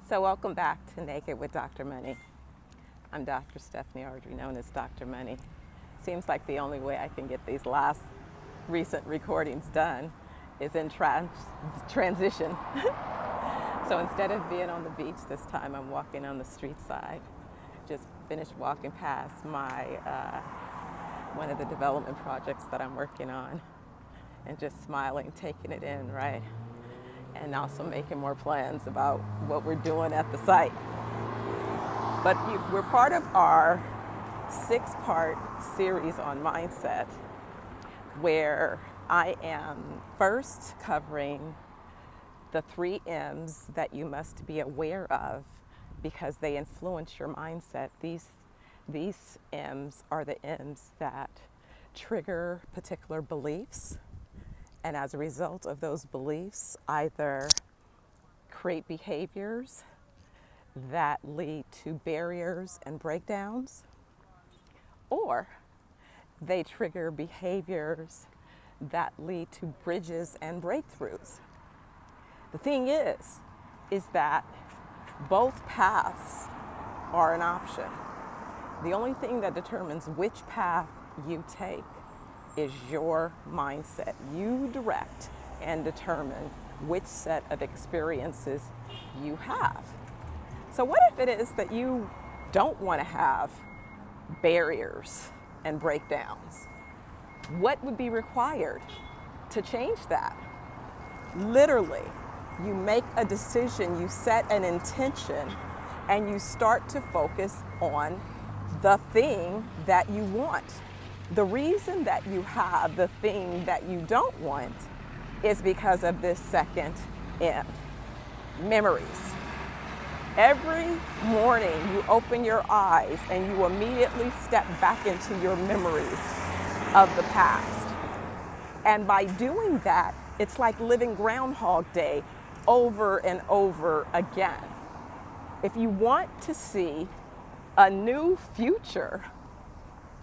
So welcome back to Naked with Dr. Money. I'm Dr. Stephanie Ardrey, known as Dr. Money. Seems like the only way I can get these last recent recordings done is in transition. So instead of being on the beach this time, I'm walking on the street side. Just finished walking past my one of the development projects that I'm working on, and just smiling, taking it in, right? And also making more plans about what we're doing at the site. But we're part of our 6-part series on mindset, where I am first covering the 3 M's that you must be aware of because they influence your mindset. These M's are the M's that trigger particular beliefs, and as a result of those beliefs, either create behaviors that lead to barriers and breakdowns, or they trigger behaviors that lead to bridges and breakthroughs. The thing is that both paths are an option. The only thing that determines which path you take is your mindset. You direct and determine which set of experiences you have. So what if it is that you don't want to have barriers and breakdowns? What would be required to change that? Literally, you make a decision, you set an intention, and you start to focus on the thing that you want. The reason that you have the thing that you don't want is because of this second M, memories. Every morning you open your eyes and you immediately step back into your memories of the past. And by doing that, it's like living Groundhog Day over and over again. If you want to see a new future,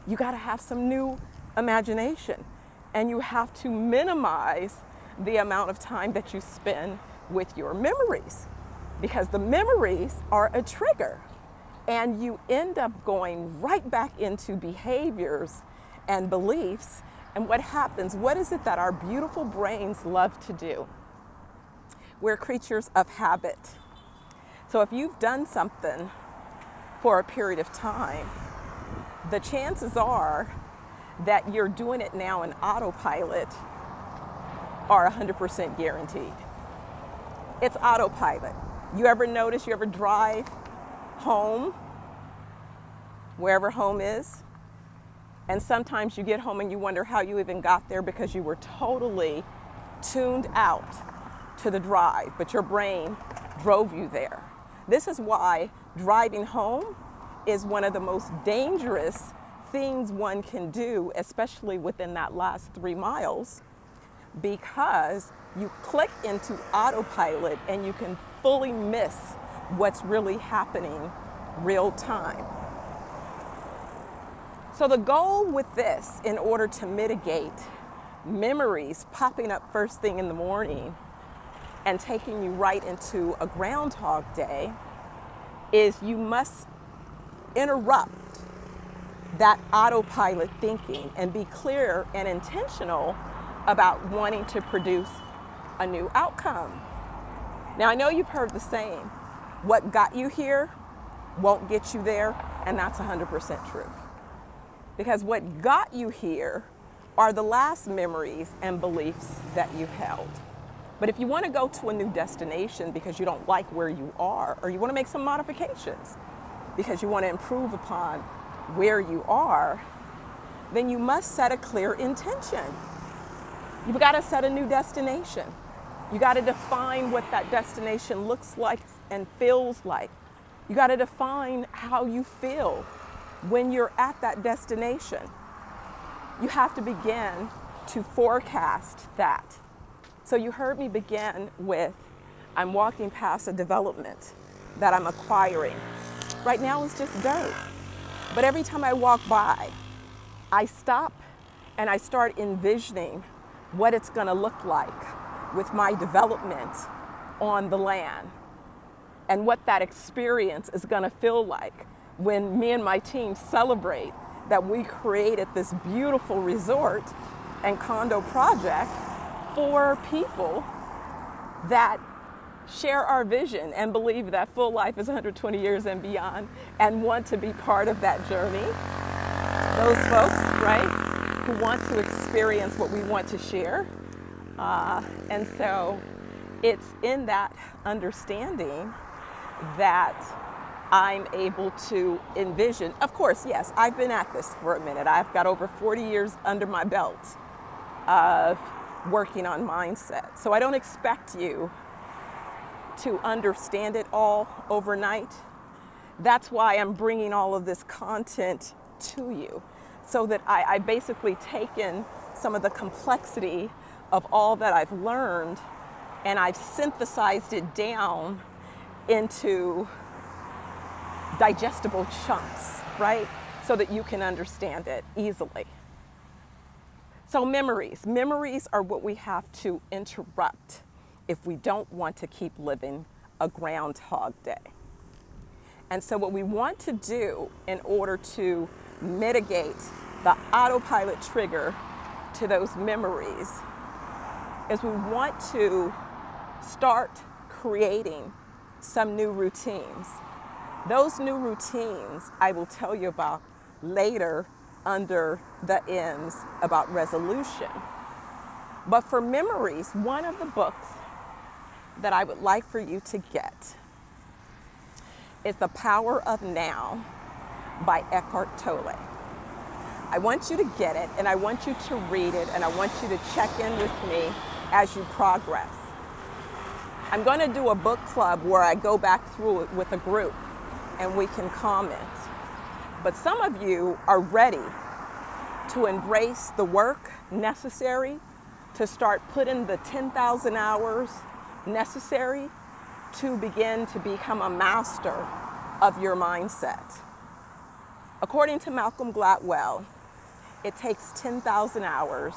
you got to have some new imagination, and you have to minimize the amount of time that you spend with your memories, because the memories are a trigger, and you end up going right back into behaviors and beliefs. And what happens? What is it that our beautiful brains love to do? We're creatures of habit. So if you've done something for a period of time, the chances are that you're doing it now in autopilot are 100% guaranteed. It's autopilot. You ever notice, you ever drive home, wherever home is, and sometimes you get home and you wonder how you even got there because you were totally tuned out to the drive, but your brain drove you there. This is why driving home is one of the most dangerous things one can do, especially within that last 3 miles, because you click into autopilot and you can fully miss what's really happening real time. So the goal with this, in order to mitigate memories popping up first thing in the morning and taking you right into a Groundhog Day, is you must interrupt that autopilot thinking and be clear and intentional about wanting to produce a new outcome. Now, I know you've heard the saying, what got you here won't get you there, and that's 100% true. Because what got you here are the last memories and beliefs that you held. But if you want to go to a new destination because you don't like where you are, or you want to make some modifications because you want to improve upon where you are, then you must set a clear intention. You've got to set a new destination. You got to define what that destination looks like and feels like. You got to define how you feel when you're at that destination. You have to begin to forecast that. So you heard me begin with, I'm walking past a development that I'm acquiring. Right now it's just dirt. But every time I walk by, I stop and I start envisioning what it's going to look like with my development on the land. and what that experience is going to feel like when me and my team celebrate that we created this beautiful resort and condo project for people that share our vision and believe that full life is 120 years and beyond and want to be part of that journey. Those folks, right, who want to experience what we want to share. And so it's in that understanding that I'm able to envision. Of course, yes, I've been at this for a minute. I've got over 40 years under my belt of working on mindset. So I don't expect you to understand it all overnight. That's why I'm bringing all of this content to you, so that I basically taken some of the complexity of all that I've learned and I've synthesized it down into digestible chunks, right? So that you can understand it easily. So memories are what we have to interrupt if we don't want to keep living a Groundhog Day. And so what we want to do in order to mitigate the autopilot trigger to those memories is we want to start creating some new routines. Those new routines I will tell you about later under the M's about resolution. But for memories, one of the books that I would like for you to get is The Power of Now by Eckhart Tolle. I want you to get it, and I want you to read it, and I want you to check in with me as you progress. I'm going to do a book club where I go back through it with a group and we can comment. But some of you are ready to embrace the work necessary to start putting the 10,000 hours necessary to begin to become a master of your mindset. According to Malcolm Gladwell, it takes 10,000 hours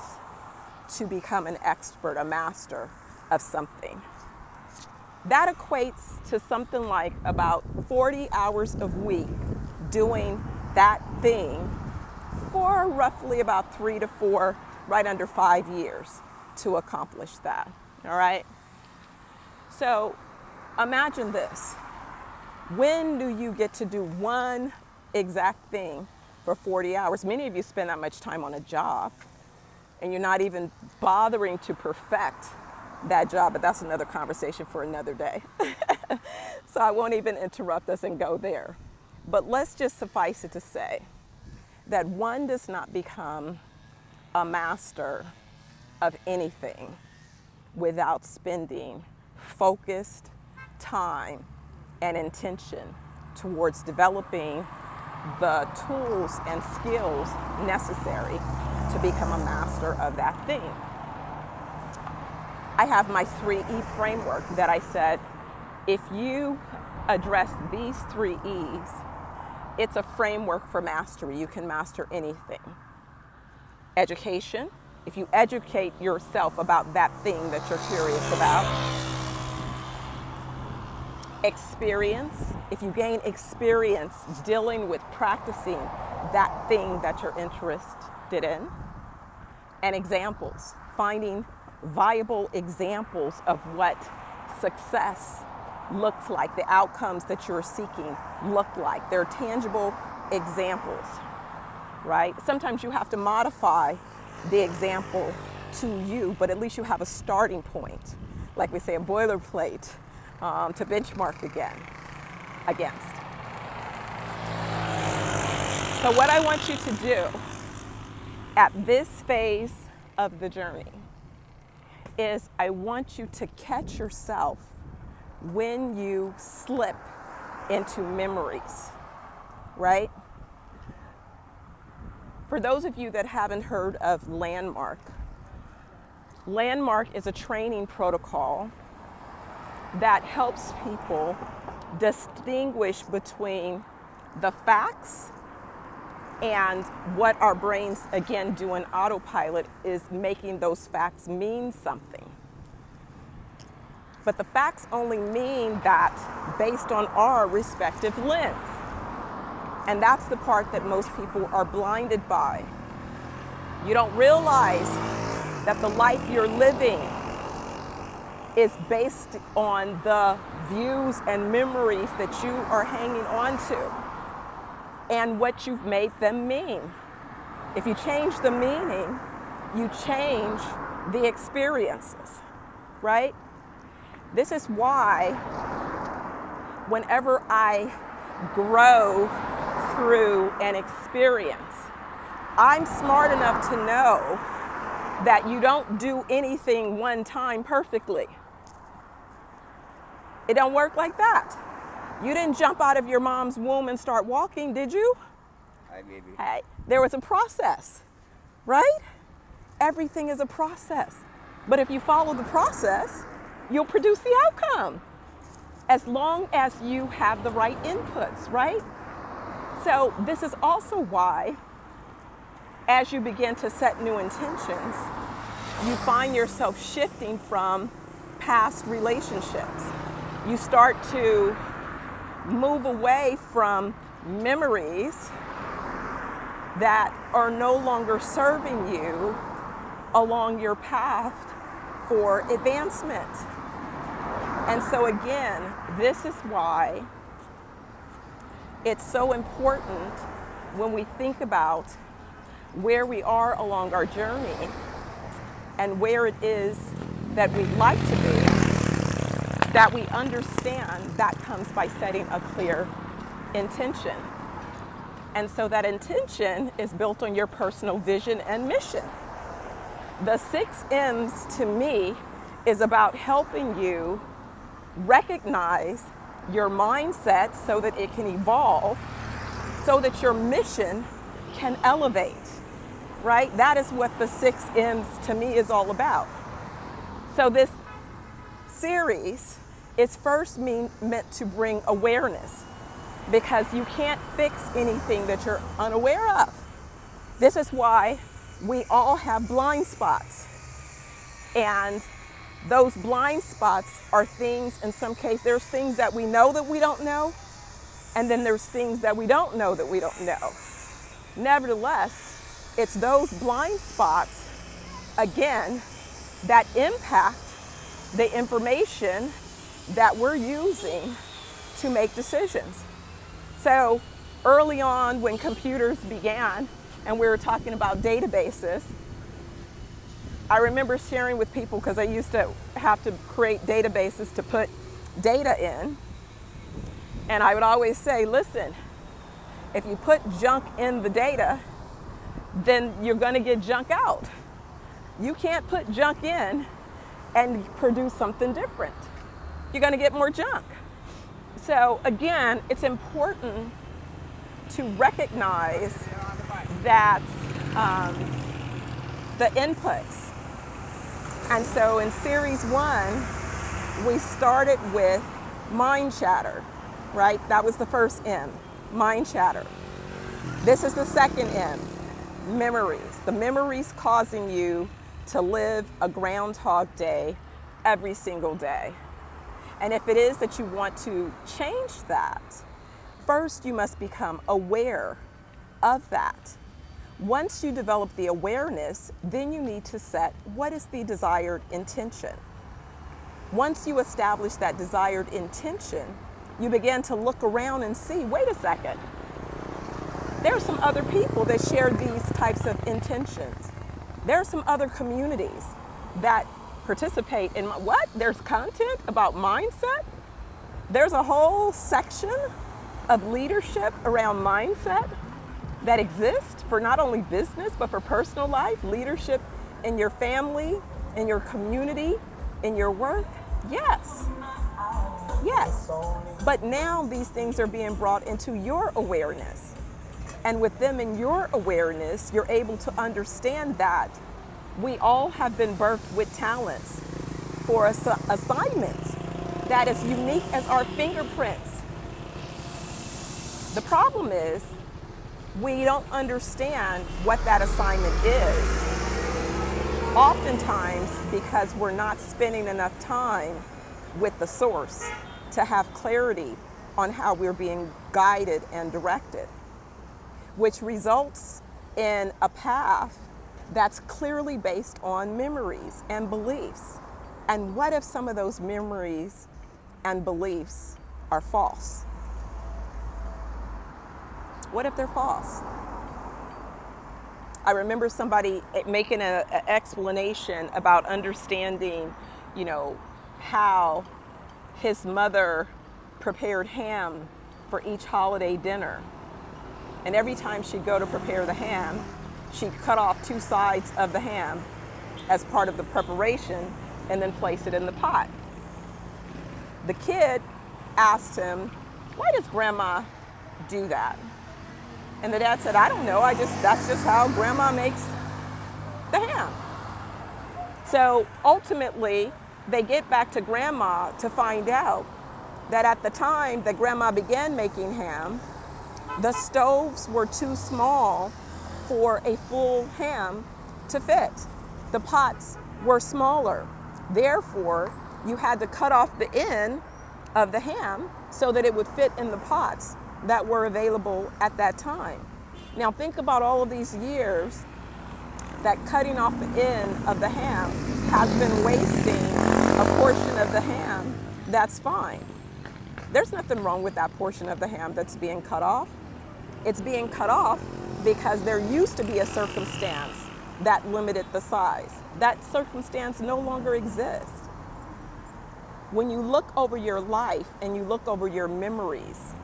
to become an expert, a master of something. That equates to something like about 40 hours a week doing that thing for roughly about 3 to 4, right under 5 years to accomplish that, all right? So imagine this. When do you get to do one exact thing for 40 hours? Many of you spend that much time on a job and you're not even bothering to perfect that job, but that's another conversation for another day. So I won't even interrupt us and go there. But let's just suffice it to say that one does not become a master of anything without spending focused time and intention towards developing the tools and skills necessary to become a master of that thing. I have my 3E framework that I said, if you address these 3 E's, it's a framework for mastery. You can master anything. Education, if you educate yourself about that thing that you're curious about. Experience, if you gain experience dealing with practicing that thing that you're interested in. And examples, finding viable examples of what success looks like, the outcomes that you're seeking look like. They're tangible examples, right? Sometimes you have to modify the example to you, but at least you have a starting point, like we say, a boilerplate to benchmark against. So what I want you to do at this phase of the journey is I want you to catch yourself when you slip into memories, right? For those of you that haven't heard of Landmark, Landmark is a training protocol that helps people distinguish between the facts and what our brains, again, do in autopilot is making those facts mean something. But the facts only mean that based on our respective lens. And that's the part that most people are blinded by. You don't realize that the life you're living is based on the views and memories that you are hanging on to and what you've made them mean. If you change the meaning, you change the experiences, right? This is why whenever I grow through an experience, I'm smart enough to know that you don't do anything one time perfectly. It don't work like that. You didn't jump out of your mom's womb and start walking, did you? Maybe. Hey, there was a process, right? Everything is a process. But if you follow the process, you'll produce the outcome as long as you have the right inputs, right? So this is also why, as you begin to set new intentions, you find yourself shifting from past relationships. You start to move away from memories that are no longer serving you along your path for advancement. And so again, this is why it's so important when we think about where we are along our journey and where it is that we'd like to be, that we understand that comes by setting a clear intention. And so that intention is built on your personal vision and mission. The 6 M's to me is about helping you recognize your mindset so that it can evolve, so that your mission can elevate, right? That is what the 6 M's to me is all about. So this series is first meant to bring awareness, because you can't fix anything that you're unaware of. This is why we all have blind spots. And those blind spots are things, in some cases, there's things that we know that we don't know, and then there's things that we don't know that we don't know. Nevertheless, it's those blind spots, again, that impact the information that we're using to make decisions. So early on, when computers began and we were talking about databases, I remember sharing with people, because I used to have to create databases to put data in. And I would always say, listen, if you put junk in the data, then you're going to get junk out. You can't put junk in and produce something different. You're going to get more junk. So again, it's important to recognize that the inputs. And so in series 1, we started with mind chatter, right? That was the first M, mind chatter. This is the second M, memories. The memories causing you to live a Groundhog Day every single day. And if it is that you want to change that, first you must become aware of that. Once you develop the awareness, then you need to set what is the desired intention. Once you establish that desired intention, you begin to look around and see, wait a second, there are some other people that share these types of intentions. There are some other communities that participate in what? There's content about mindset. There's a whole section of leadership around mindset that exists for not only business, but for personal life, leadership in your family, in your community, in your work. Yes. Yes. But now these things are being brought into your awareness. And with them in your awareness, you're able to understand that we all have been birthed with talents for assignments that is unique as our fingerprints. The problem is we don't understand what that assignment is. Oftentimes, because we're not spending enough time with the source to have clarity on how we're being guided and directed, which results in a path that's clearly based on memories and beliefs. And what if some of those memories and beliefs are false? What if they're false? I remember somebody making an explanation about understanding, how his mother prepared ham for each holiday dinner. And every time she'd go to prepare the ham, she'd cut off 2 sides of the ham as part of the preparation and then place it in the pot. The kid asked him, "Why does grandma do that?" And the dad said, "I don't know, that's just how grandma makes the ham." So ultimately, they get back to grandma to find out that at the time that grandma began making ham, the stoves were too small for a full ham to fit. The pots were smaller. Therefore, you had to cut off the end of the ham so that it would fit in the pots that were available at that time. Now think about all of these years that cutting off the end of the ham has been wasting a portion of the ham that's fine. There's nothing wrong with that portion of the ham that's being cut off. It's being cut off because there used to be a circumstance that limited the size. That circumstance no longer exists. When you look over your life and you look over your memories,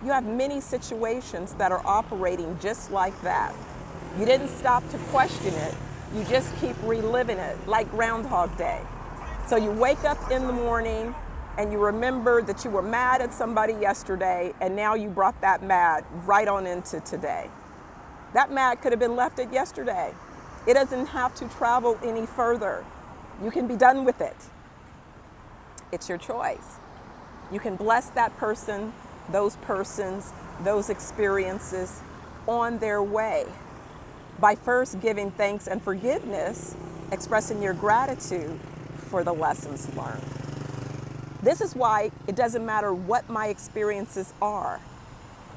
you have many situations that are operating just like that. You didn't stop to question it. You just keep reliving it like Groundhog Day. So you wake up in the morning and you remember that you were mad at somebody yesterday, and now you brought that mad right on into today. That mad could have been left at yesterday. It doesn't have to travel any further. You can be done with it. It's your choice. You can bless that person, those persons, those experiences on their way by first giving thanks and forgiveness, expressing your gratitude for the lessons learned. This is why it doesn't matter what my experiences are.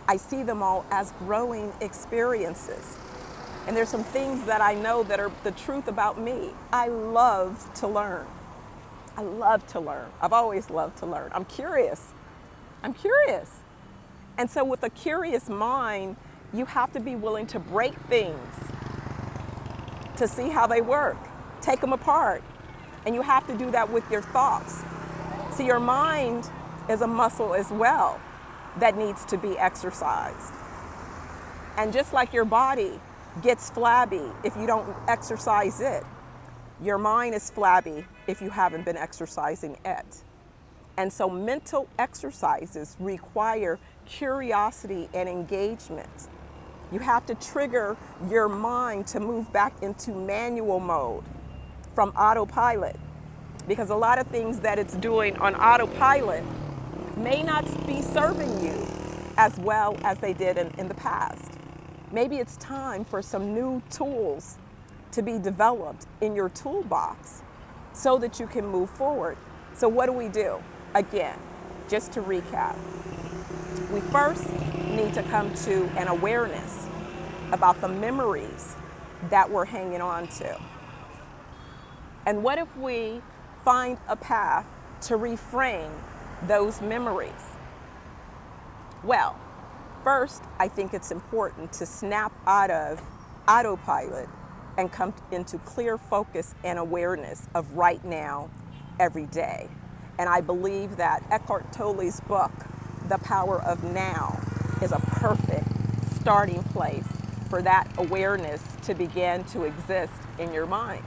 I see them all as growing experiences. And there's some things that I know that are the truth about me. I love to learn. I love to learn. I've always loved to learn. I'm curious. And so with a curious mind, you have to be willing to break things to see how they work, take them apart. And you have to do that with your thoughts. See, your mind is a muscle as well that needs to be exercised. And just like your body gets flabby if you don't exercise it, your mind is flabby if you haven't been exercising it. And so mental exercises require curiosity and engagement. You have to trigger your mind to move back into manual mode from autopilot, because a lot of things that it's doing on autopilot may not be serving you as well as they did in the past. Maybe it's time for some new tools to be developed in your toolbox so that you can move forward. So what do? Again, just to recap, we first need to come to an awareness about the memories that we're hanging on to. And what if we find a path to reframe those memories? Well, first, I think it's important to snap out of autopilot and come into clear focus and awareness of right now, every day. And I believe that Eckhart Tolle's book, The Power of Now, is a perfect starting place for that awareness to begin to exist in your mind.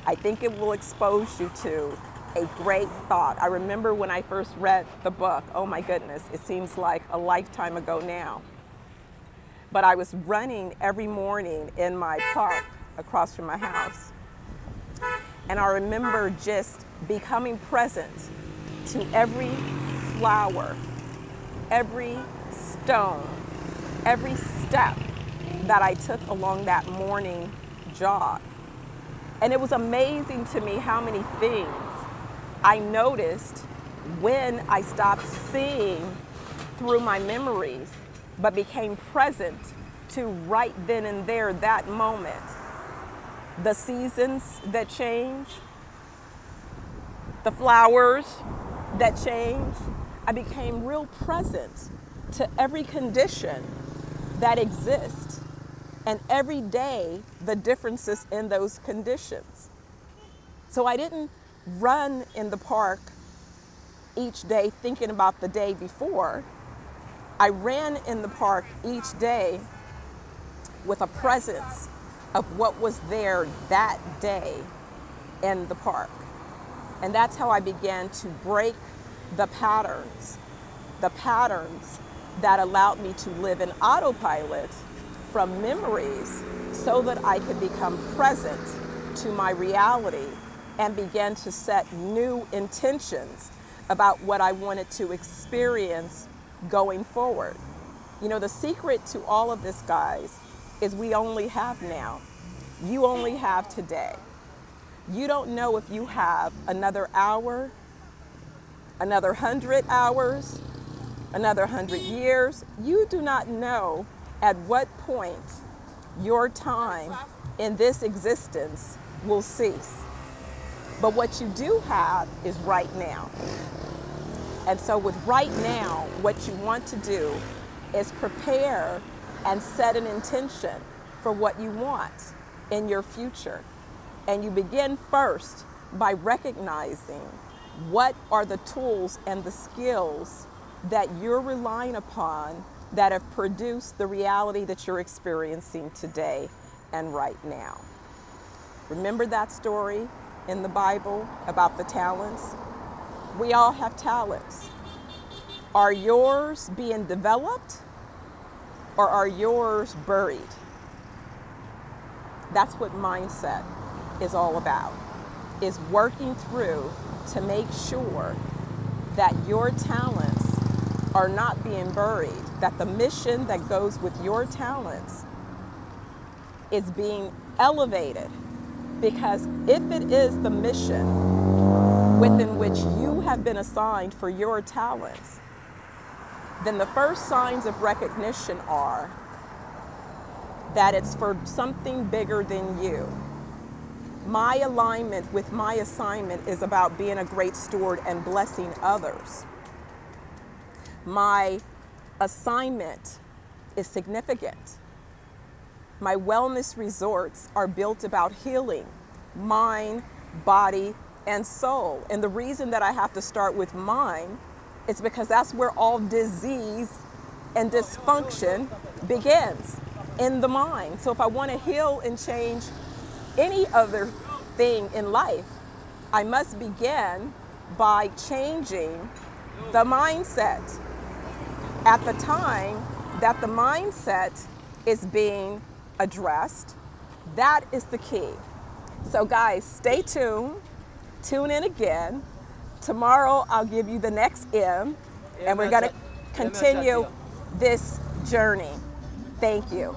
I think it will expose you to a great thought. I remember when I first read the book, oh my goodness, it seems like a lifetime ago now. But I was running every morning in my park across from my house. And I remember just becoming present to every flower, every stone, every step that I took along that morning jog. And it was amazing to me how many things I noticed when I stopped seeing through my memories, but became present to right then and there, that moment. The seasons that change, the flowers that change, I became real present to every condition that exists, and every day the differences in those conditions. So I didn't run in the park each day thinking about the day before. I ran in the park each day with a presence of what was there that day in the park. And that's how I began to break the patterns that allowed me to live in autopilot from memories so that I could become present to my reality and begin to set new intentions about what I wanted to experience going forward. You know, the secret to all of this, guys, is we only have now. You only have today. You don't know if you have another hour, another 100 hours, another 100 years. You do not know at what point your time in this existence will cease. But what you do have is right now. And so with right now, what you want to do is prepare and set an intention for what you want in your future. And you begin first by recognizing what are the tools and the skills that you're relying upon that have produced the reality that you're experiencing today and right now. Remember that story in the Bible about the talents? We all have talents. Are yours being developed or are yours buried? That's what mindset is all about, is working through to make sure that your talents are not being buried, that the mission that goes with your talents is being elevated. Because if it is the mission within which you have been assigned for your talents, then the first signs of recognition are that it's for something bigger than you. My alignment with my assignment is about being a great steward and blessing others. My assignment is significant. My wellness resorts are built about healing mind, body, and soul. And the reason that I have to start with mind is because that's where all disease and dysfunction begins, in the mind. So if I want to heal and change any other thing in life, I must begin by changing the mindset at the time that the mindset is being addressed. That is the key. So guys, stay tuned. Tune in again. Tomorrow I'll give you the next M, and we're going to continue this journey. Thank you.